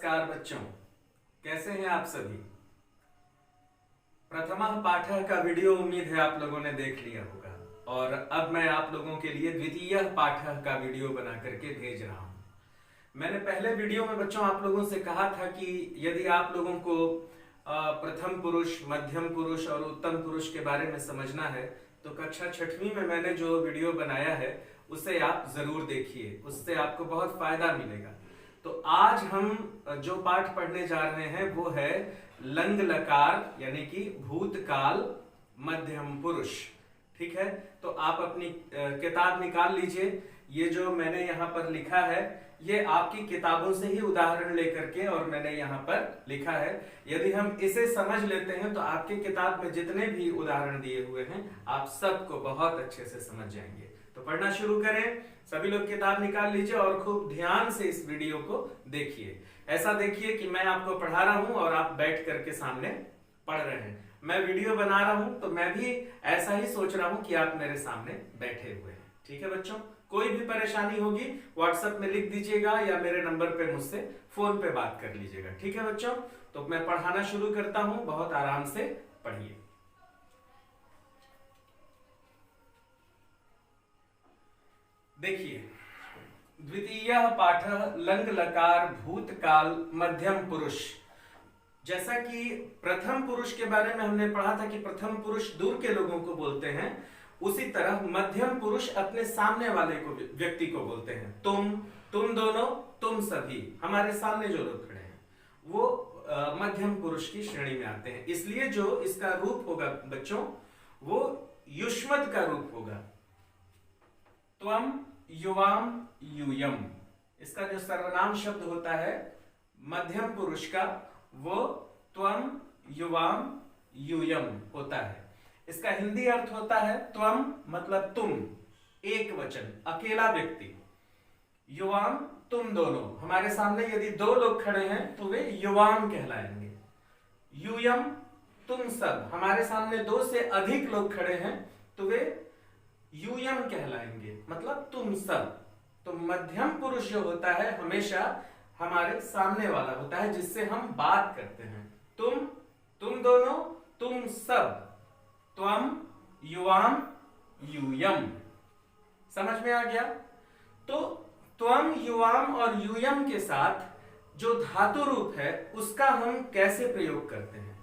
नमस्कार बच्चों, कैसे हैं आप सभी। प्रथमः पाठः का वीडियो उम्मीद है आप लोगों ने देख लिया होगा और अब मैं आप लोगों के लिए द्वितीय पाठः का वीडियो बना करके भेज रहा हूं। मैंने पहले वीडियो में बच्चों आप लोगों से कहा था कि यदि आप लोगों को प्रथम पुरुष, मध्यम पुरुष और उत्तम पुरुष के बारे में समझना है तो कक्षा 6वीं में मैंने जो वीडियो बनाया है उसे आप जरूर देखिए, उससे आपको बहुत फायदा मिलेगा। तो आज हम जो पाठ पढ़ने जा रहे हैं वो है लंग लकार यानी कि भूतकाल मध्यम पुरुष। ठीक है, तो आप अपनी किताब निकाल लीजिए। ये जो मैंने यहाँ पर लिखा है ये आपकी किताबों से ही उदाहरण लेकर के और मैंने यहाँ पर लिखा है। यदि हम इसे समझ लेते हैं तो आपकी किताब में जितने भी उदाहरण दिए हुए हैं आप सबको बहुत अच्छे से समझ जाएंगे। तो पढ़ना शुरू करें। सभी लोग किताब निकाल लीजिए और खूब ध्यान से इस वीडियो को देखिए। ऐसा देखिए कि मैं आपको पढ़ा रहा हूं और आप बैठ करके सामने पढ़ रहे हैं। मैं वीडियो बना रहा हूं तो मैं भी ऐसा ही सोच रहा हूं कि आप मेरे सामने बैठे हुए हैं। ठीक है बच्चों, कोई भी परेशानी होगी व्हाट्सएप में लिख दीजिएगा या मेरे नंबर पे मुझसे फोन पे बात कर लीजिएगा। ठीक है बच्चों, तो मैं पढ़ाना शुरू करता हूं, बहुत आराम से पढ़िए। देखिए, द्वितीय पाठ लंग लकार भूतकाल मध्यम पुरुष। जैसा कि प्रथम पुरुष के बारे में हमने पढ़ा था कि प्रथम पुरुष दूर के लोगों को बोलते हैं, उसी तरह मध्यम पुरुष अपने सामने वाले को, व्यक्ति को बोलते हैं। तुम दोनों, तुम सभी, हमारे सामने जो लोग खड़े हैं वो मध्यम पुरुष की श्रेणी में आते हैं। इसलिए जो इसका रूप होगा बच्चों वो युष्मत का रूप होगा। त्वम युवाम यूयम, इसका जो सर्वनाम शब्द होता है मध्यम पुरुष का वो त्वम युवाम यूयम होता है। इसका हिंदी अर्थ होता है त्वम मतलब तुम, एक वचन, अकेला व्यक्ति। युवाम तुम दोनों, हमारे सामने यदि दो लोग खड़े हैं तो वे युवाम कहलाएंगे। यूयम तुम सब, हमारे सामने दो से अधिक लोग खड़े हैं तो वे यूयम कहलाएंगे, मतलब तुम सब। तो मध्यम पुरुष जो होता है हमेशा हमारे सामने वाला होता है जिससे हम बात करते हैं। तुम दोनों, तुम सब, त्वम युवाम यूयम। समझ में आ गया। तो त्वम युवाम और यूयम के साथ जो धातु रूप है उसका हम कैसे प्रयोग करते हैं,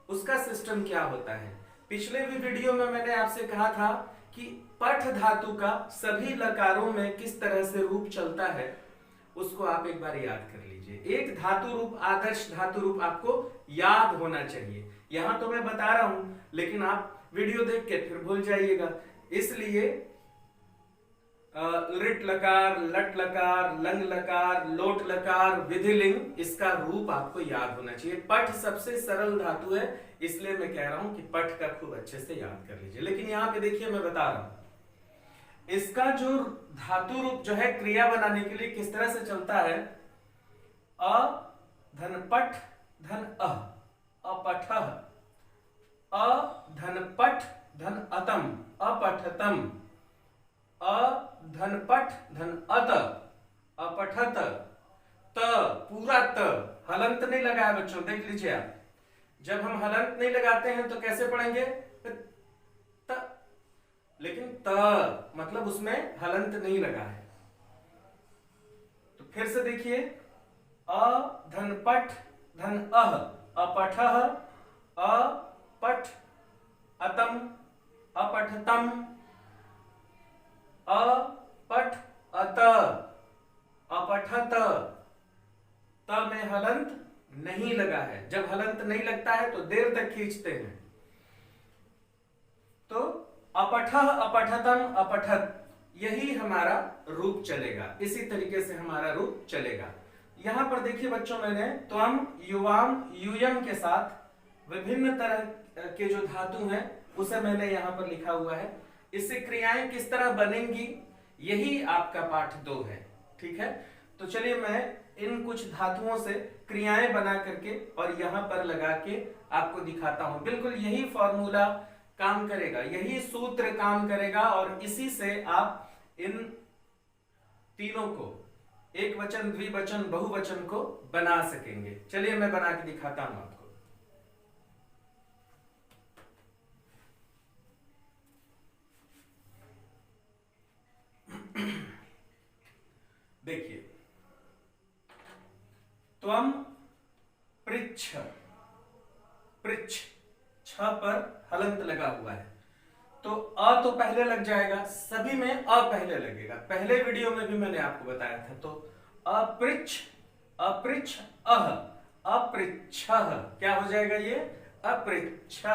उसका सिस्टम क्या होता है। पिछले भी वीडियो में मैंने आपसे कहा था कि पठ धातु का सभी लकारों में किस तरह से रूप चलता है उसको आप एक बार याद कर लीजिए। एक धातु रूप, आदर्श धातु रूप आपको याद होना चाहिए। यहां तो मैं बता रहा हूं लेकिन आप वीडियो देख के फिर भूल जाइएगा। इसलिए लिट लकार, लट लकार, लंग लकार, लोट लकार, विधिलिंग, इसका रूप आपको याद होना चाहिए। पठ सबसे सरल धातु है इसलिए मैं कह रहा हूं कि पठ का खूब अच्छे से याद कर लीजिए। लेकिन यहां पे देखिए मैं बता रहा हूं इसका जो धातु रूप जो है क्रिया बनाने के लिए किस तरह से चलता है। अ धन पठ धन अह, अपठः। अ धन पठ धन अतम, अपठतम। अ धन पठ धन अत, अपठत। त पूरा त, हलंत नहीं लगा है बच्चों, देख लीजिए आप। जब हम हलंत नहीं लगाते हैं तो कैसे पढ़ेंगे, त। लेकिन त मतलब उसमें हलंत नहीं लगा है। तो फिर से देखिए, अ धन पठ धन अह, अपठः, अपठ अतम, अपठतम, अपठ अत, अपठत। त में हलंत नहीं लगा है। जब हलंत नहीं लगता है तो देर तक खींचते हैं। तो अपठः, अपठतम, अपठत, यही हमारा रूप चलेगा। इसी तरीके से हमारा रूप चलेगा। यहां पर देखिए बच्चों, मैंने त्वम युवाम यूयम के साथ विभिन्न तरह के जो धातु हैं उसे मैंने यहां पर लिखा हुआ है। इससे क्रियाएं किस तरह बनेंगी यही आपका पाठ 2 है। ठीक है, तो चलिए मैं इन कुछ धातुओं से क्रियाएं बना करके और यहां पर लगा के आपको दिखाता हूं। बिल्कुल यही फॉर्मूला काम करेगा, यही सूत्र काम करेगा और इसी से आप इन तीनों को एक वचन, द्विवचन, बहुवचन को बना सकेंगे। चलिए मैं बना के दिखाता हूं आपको। देखिए, त्वम पृच्छ, पृच्छ, छ पर हलंत लगा हुआ है तो अ तो पहले लग जाएगा, सभी में अ पहले लगेगा। पहले वीडियो में भी मैंने आपको बताया था। तो अपृच्छ, अपृच्छ अह, अपृच्छः, क्या हो जाएगा ये? अपृच्छः।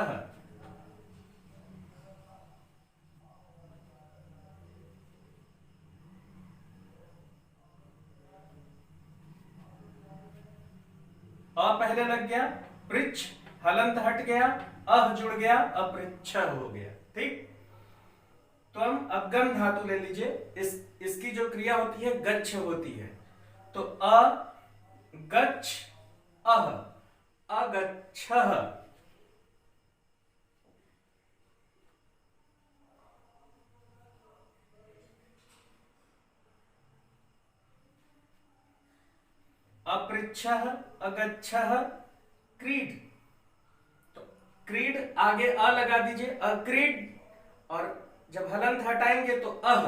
अ पहले लग गया, पृच्छ, हलंत हट गया, अह जुड़ गया, अपृच्छ हो गया। ठीक। तो हम अगम धातु ले लीजिए। इसकी जो क्रिया होती है गच्छ होती है। तो अ गच्छ अह, अगच्छः। अपृच्छः, अगच्छः, क्रीड। तो क्रीड आगे अ लगा दीजिए, अक्रीड। और जब हलंत हटाएंगे तो अह,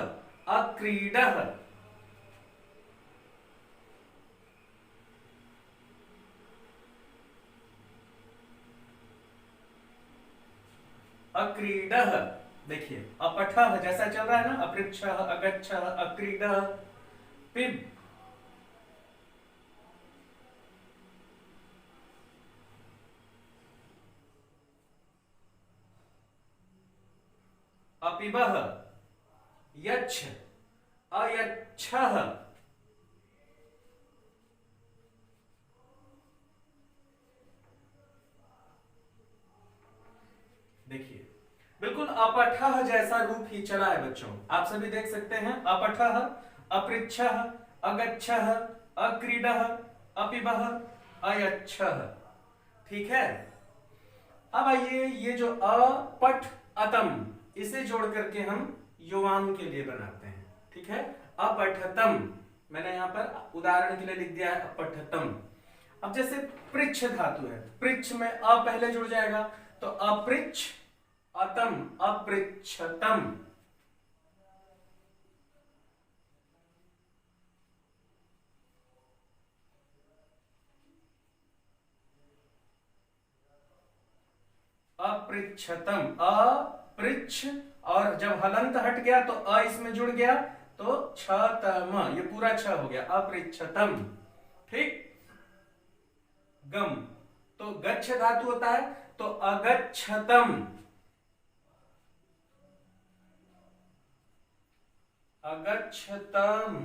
अक्रीडः। अक्रीडः। देखिए अपठः जैसा चल रहा है ना, अपृच्छः, अगच्छः, अक्रीडः। पिब, अपिबः, यच्छ, अयच्छः। देखिए बिल्कुल अपठः जैसा रूप ही चला है बच्चों। आप सभी देख सकते हैं, अपठः, अपृच्छः, अगच्छः, अक्रीडः, अपिबः, अयच्छः। ठीक है। अब आइए ये जो अपठ अतम, इसे जोड़ करके हम युवाम के लिए बनाते हैं। ठीक है। अपठतम, मैंने यहां पर उदाहरण के लिए लिख दिया है अपठतम। अब जैसे पृच्छ धातु है, पृच्छ में अ पहले जुड़ जाएगा तो अपृच्छ अतम, अपृच्छतम। अपृच्छतम, अपृच्छ, और जब हलंत हट गया तो अ इसमें जुड़ गया तो छतम, ये पूरा छ हो गया, अपृच्छतम। ठीक। गम, तो गच्छ धातु होता है तो अगच्छतम, अगच्छतम,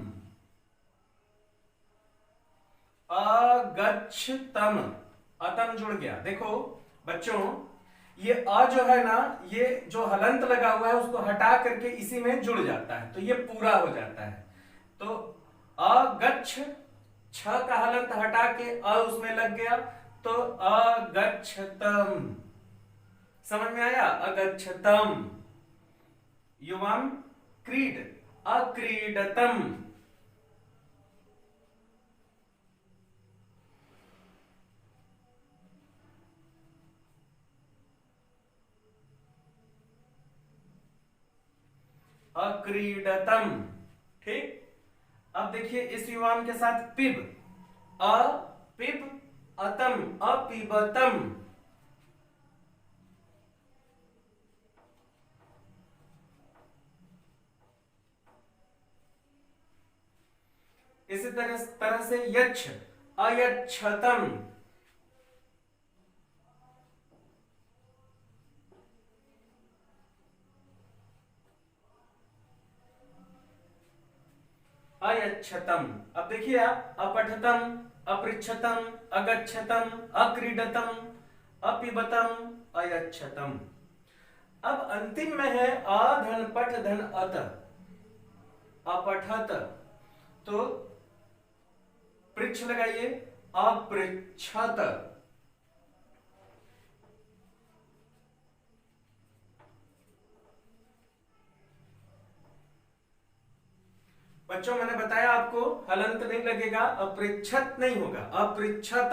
अगच्छतम, अतम जुड़ गया। देखो बच्चों, ये अ जो है ना, ये जो हलंत लगा हुआ है उसको हटा करके इसी में जुड़ जाता है तो ये पूरा हो जाता है। तो अगच्छ, छ का हलंत हटा के अ उसमें लग गया तो अगच्छतम। समझ में आया? अगच्छतम। युवम क्रीड, अक्रीडतम। अक्रीडतम। ठीक। अब देखिए इस युवाम के साथ पिब, अपिब अतम, अपिबतम। इसी तरह से यच्छ, अयच्छतम। अयच्छतम। अब देखिए आप, अपठतम, अपृच्छतम, अगच्छतम, अक्रीडतम, अपिबतम, अयच्छतम। अब अंतिम में है अ धन पठ धन अत, अपठत। तो पृच्छ लगाइए, अपृच्छत। बच्चों मैंने बताया आपको हलंत नहीं लगेगा, अपृच्छत नहीं होगा, अपृच्छत।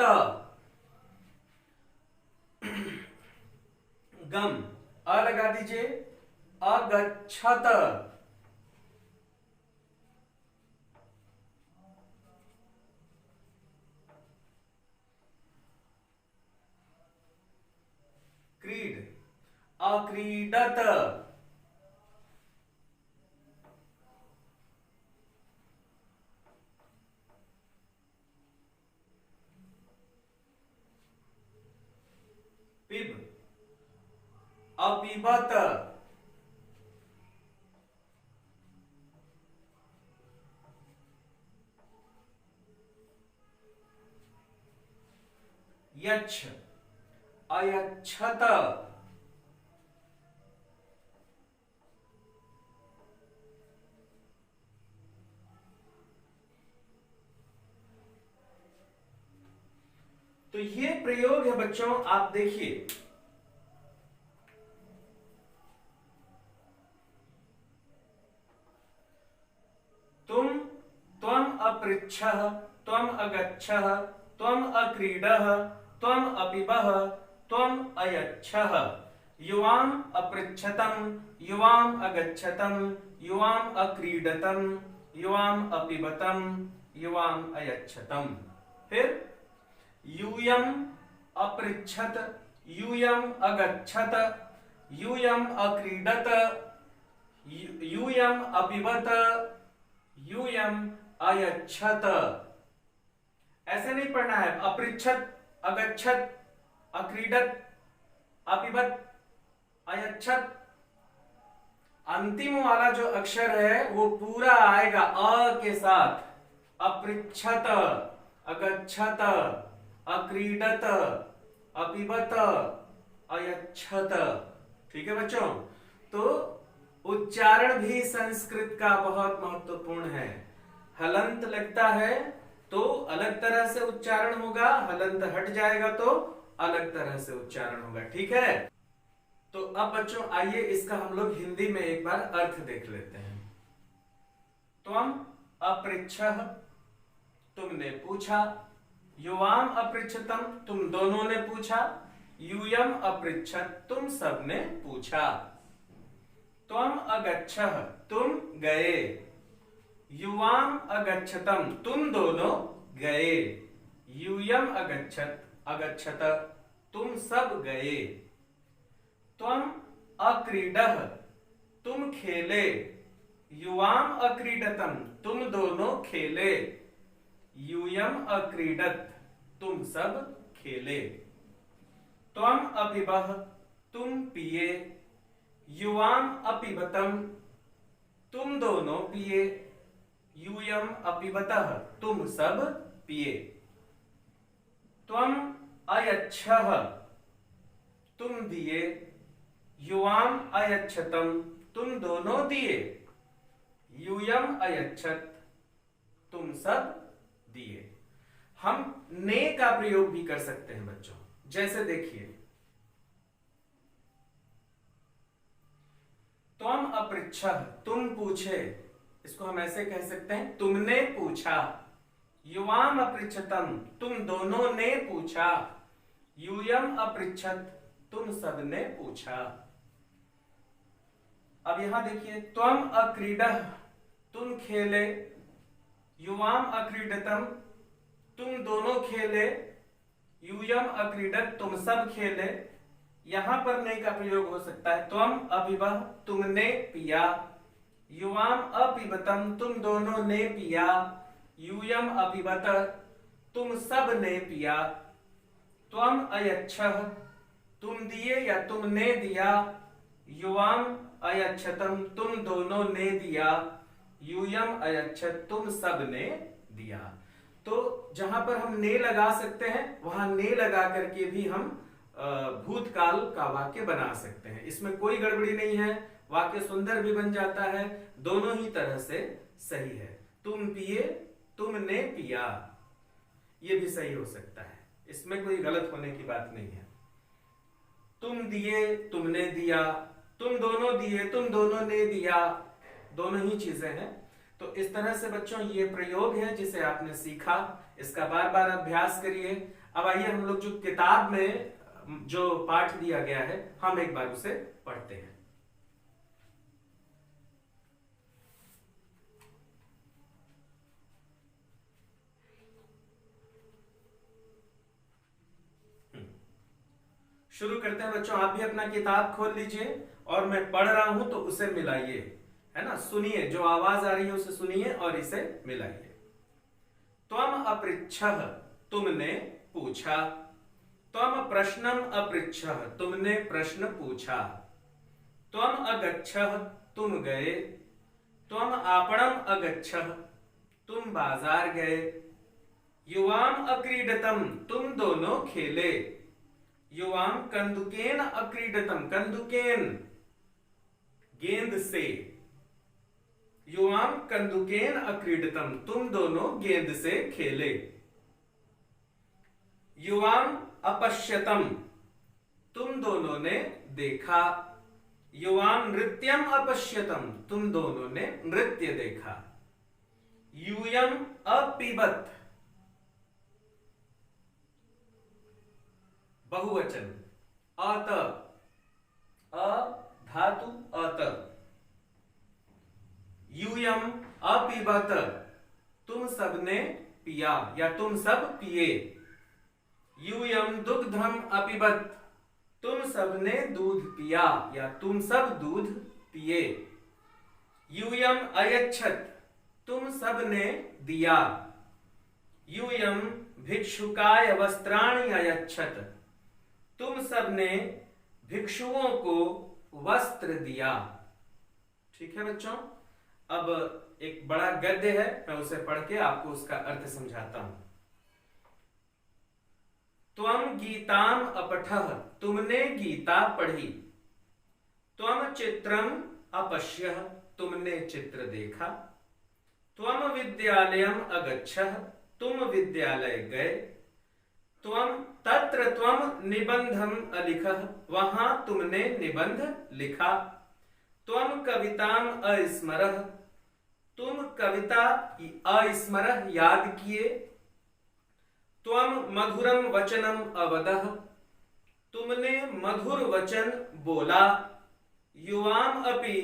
गम अ लगा दीजिए, अगच्छत। क्रीड अक्रीडत। पिब अपिबत। यच्छ अयच्छत। तो ये प्रयोग है बच्चों, आप देखिए। तुम, त्वम अपृच्छः, त्वम अगच्छः, त्वम अक्रीडः, त्वम अपिबः, त्वम अयच्छः। युवाम अपृच्छतम, युवाम अगच्छतम, युवाम अक्रीडतम, युवाम अपिबतम, युवाम अयच्छतम। फिर यूयम अपृच्छत, यूयम अगच्छत, यूयम अक्रीडत, यूयम अपिबत, यूयम अयच्छत। ऐसे नहीं पढ़ना है, अपृच्छत, अगच्छत, अक्रीडत, अपिबत, अयच्छत। अंतिम वाला जो अक्षर है वो पूरा आएगा अ के साथ। अपृच्छत, अगच्छत, अक्रीडत, अपिबत, अयच्छत। ठीक है बच्चों, तो उच्चारण भी संस्कृत का बहुत महत्वपूर्ण है। हलंत लगता है तो अलग तरह से उच्चारण होगा, हलंत हट जाएगा तो अलग तरह से उच्चारण होगा। ठीक है, तो अब बच्चों आइए इसका हम लोग हिंदी में एक बार अर्थ देख लेते हैं। त्वम अपृच्छः, तुमने पूछा। युवाम अपृच्छतम, तुम दोनों ने पूछा। यूयम अपृच्छत, तुम सबने पूछा। त्वम अगच्छः, तुम गए। युवाम अगच्छतम, तुम दोनों गए। यूयम अगच्छत, अगच्छत, तुम सब गए। त्वम अक्रीडः, तुम खेले। युवाम अक्रीडतम, तुम दोनों खेले। यूयम अक्रीडत, तुम सब खेले। त्वम अपिबः, तुम पिए। युवाम अपिबतम, तुम दोनों पिए। यूयम अपिबतः, तुम सब पिए। त्वम अयच्छः, तुम दिए। युवाम अयच्छतम, तुम दोनों दिए। यूयम अयच्छत, तुम सब दिए। हम ने का प्रयोग भी कर सकते हैं बच्चों, जैसे देखिए, त्वम अपृच्छः, तुम पूछे। इसको हम ऐसे कह सकते हैं, तुमने पूछा। युवाम अपृच्छतम, तुम दोनों ने पूछा। यूयम अपृच्छत, तुम सबने पूछा। अब यहां देखिए, त्वम अक्रीडः, तुम खेले। युवाम अक्रीडतम, तुम दोनों खेले। यूयम अक्रीडत, तुम सब खेले। यहां पर ने का प्रयोग हो सकता है, त्वम अपिबः, तुमने पिया। युवाम अपिबतम, तुम दोनों ने पिया। यूयम अपिबत, तुम सब ने पिया। त्वम अयच्छः, तुम दिए या तुमने दिया। युवाम अयच्छतम, तुम दोनों ने दिया। यूयम अयच्छत, तुम सब ने दिया। तो जहां पर हम ने लगा सकते हैं वहां ने लगा करके भी हम भूतकाल का वाक्य बना सकते हैं। इसमें कोई गड़बड़ी नहीं है, वाक्य सुंदर भी बन जाता है, दोनों ही तरह से सही है। तुम पिए, तुमने पिया, ये भी सही हो सकता है, इसमें कोई गलत होने की बात नहीं है। तुम दिए, तुमने दिया, तुम दोनों दिए, तुम दोनों ने दिया, दोनों ही चीजें हैं। तो इस तरह से बच्चों ये प्रयोग है जिसे आपने सीखा, इसका बार बार अभ्यास करिए। अब आइए हम लोग जो किताब में जो पाठ दिया गया है हम एक बार उसे पढ़ते हैं। शुरू करते हैं बच्चों। आप भी अपना किताब खोल लीजिए और मैं पढ़ रहा हूं तो उसे मिलाइए, है ना। सुनिए, जो आवाज आ रही है उसे सुनिए और इसे मिलाइए। त्वम अपृच्छः, तुमने पूछा। त्वम प्रश्नम अपृच्छः, तुमने प्रश्न पूछा। त्वम अगच्छः, तुम गए। त्वम आपणम अगच्छः, तुम बाजार गए। युवाम अक्रीडतम, तुम दोनों खेले। युवाम कंदुकेन अक्रीडतम, कंदुकेन गेंद से। युवाम कंदुकेन अक्रीडतम, तुम दोनों गेंद से खेले। युवाम अपश्यतम, तुम दोनों ने देखा। युवाम नृत्यम अपश्यतम, तुम दोनों ने नृत्य देखा। यूयम अपिबत, बहुवचन, अत, अ धातु अत। यूयम अपिबत, तुम सबने पिया या तुम सब पिए। यूयम दुग्धम अपिबत, तुम सबने दूध पिया या तुम सब दूध पिए। यूयम अयच्छत, तुम सबने दिया। यूयम भिक्षुकाय वस्त्राणि अयच्छत, तुम सबने भिक्षुओं को वस्त्र दिया। ठीक है बच्चों, अब एक बड़ा गद्य है, मैं उसे पढ़ के आपको उसका अर्थ समझाता हूं। त्वम गीताम अपठः, तुमने गीता पढ़ी। त्वम चित्रम अपश्यः, तुमने चित्र देखा। त्वम विद्यालयम अगच्छः, तुम विद्यालय गए। त्वम तत्र त्वम निबंधम अलिखः, वहां तुमने निबंध लिखा। त्वम कविताम अस्मरः, तुम कविता अस्मरः याद किए। त्वम मधुरम वचनम अवदः, तुमने मधुर वचन बोला। युवाम अपि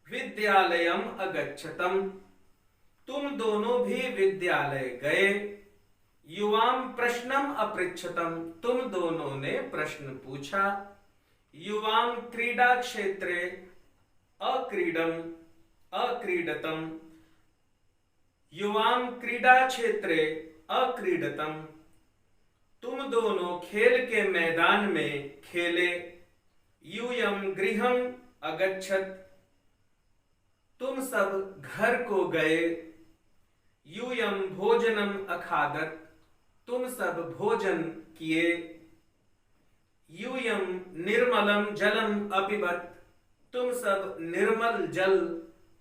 विद्यालयम अगच्छतम, तुम दोनों भी विद्यालय गए। युवाम प्रश्नम अपृच्छतम, तुम दोनों ने प्रश्न पूछा। युवाम क्रीडा क्षेत्रे अक्रीडम अक्रीडतम, युवाम क्रीडा क्षेत्रे अक्रीडतम, तुम दोनों खेल के मैदान में खेले। यूयम गृहम अगच्छत, तुम सब घर को गए। यूयम भोजनम अखादत, तुम सब भोजन किए। यूयम निर्मलम जलम अपिबत, तुम सब निर्मल जल,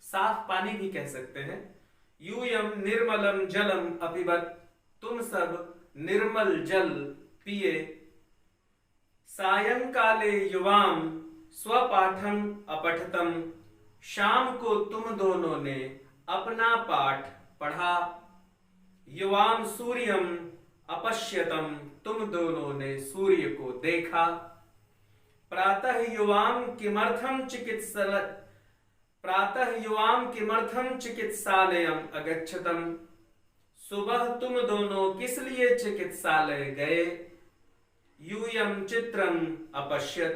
साफ पानी भी कह सकते हैं। यूयम निर्मलम जलम अपिबत, तुम सब निर्मल जल पिए। सायंकाले युवाम स्वपाठम अपठतम, शाम को तुम दोनों ने अपना पाठ पढ़ा। युवाम सूर्यम अपश्यतम, तुम दोनों ने सूर्य को देखा। प्रातः युवाम किमर्थम चिकित्सालयम अगच्छतम, सुबह तुम दोनों किस लिए चिकित्सालय गए। यूयम चित्रम अपश्यत,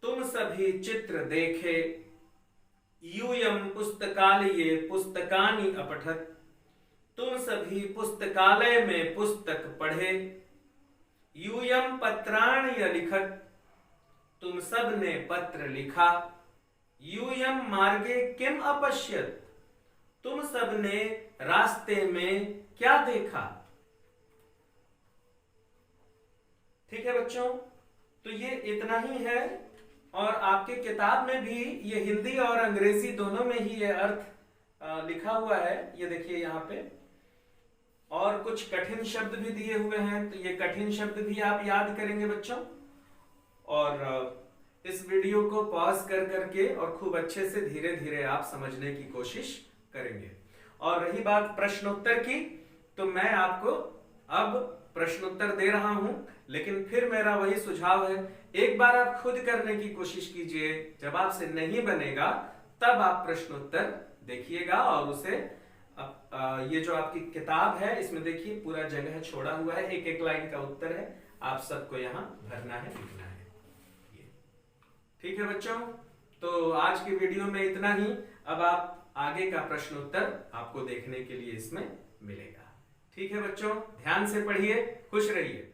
तुम सभी चित्र देखे। यूयम पुस्तकालये पुस्तकानि अपठत, तुम सभी पुस्तकालय में पुस्तक पढ़े। यूयम पत्राणि अलिखत, तुम सब ने पत्र लिखा। यूयम मार्गे किम अपश्यत, तुम सब ने रास्ते में क्या देखा। ठीक है बच्चों, तो ये इतना ही है और आपके किताब में भी ये हिंदी और अंग्रेजी दोनों में ही ये अर्थ लिखा हुआ है। ये देखिए यहाँ पे, और कुछ कठिन शब्द भी दिए हुए हैं, तो ये कठिन शब्द भी आप याद करेंगे बच्चों। और इस वीडियो को पॉज कर करके और खूब अच्छे से धीरे धीरे आप समझने की कोशिश करेंगे। और रही बात प्रश्नोत्तर की, तो मैं आपको अब प्रश्नोत्तर दे रहा हूं, लेकिन फिर मेरा वही सुझाव है, एक बार आप खुद करने की कोशिश कीजिए। जब आपसे नहीं बनेगा तब आप प्रश्नोत्तर देखिएगा और उसे ये जो आपकी किताब है इसमें देखिए पूरा जगह छोड़ा हुआ है, एक एक लाइन का उत्तर है, आप सबको यहाँ भरना है, लिखना है। ठीक है बच्चों, तो आज की वीडियो में इतना ही। अब आप आगे का प्रश्नोत्तर आपको देखने के लिए इसमें मिलेगा। ठीक है बच्चों, ध्यान से पढ़िए, खुश रहिए।